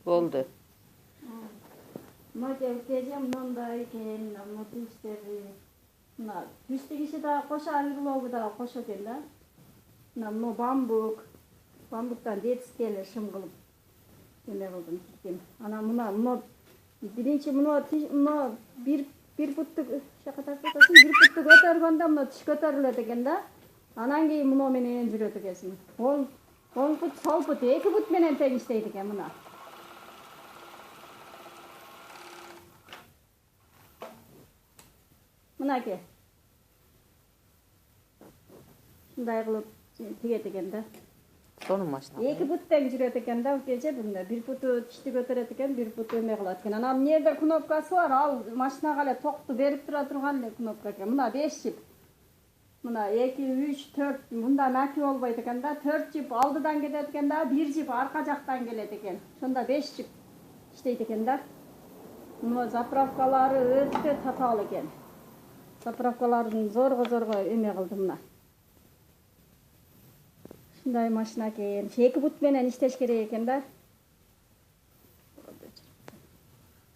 Oldu. Gece mınandayken, mutlu işleri. Düştü kişi daha koşa yürülogu da koşa gel. Namno bambuktan dets gelir şımgılıp. Neme kıldım gittim. Ana muna birinci muna bir puttuk şakatar tutasın bir puttuk öterganda muna tiş kötörülöt eкен da. Anan keyin muna menen жүрөт экенсиң. Он put sol put эки put менен тең иштейт экен мына. Mınaki. Şunday kılıp tiget eken da. Sonun maşına. Эки put тең жүрөт экен да кече бунда. Bir putu тишти көтөрөт экен, bir putu эме кылат экен. Анан эмнеде кнопкасы бар, ал машинага эле токту берип тура турган эле кнопка экен. Мына 5 жип. Мына 2, 3, 4 мында мәки болбойт экен да. 4 жип алдыдан кетет экен да, 1 жип арка жактан келет экен. Шонда 5 жип иштейт экен да. Мына заправкалары өтө татаал экен. Заправкаларын зорго эме кылдым мына. Шундай машина экен. 2 пут менен иштеш керек экен да.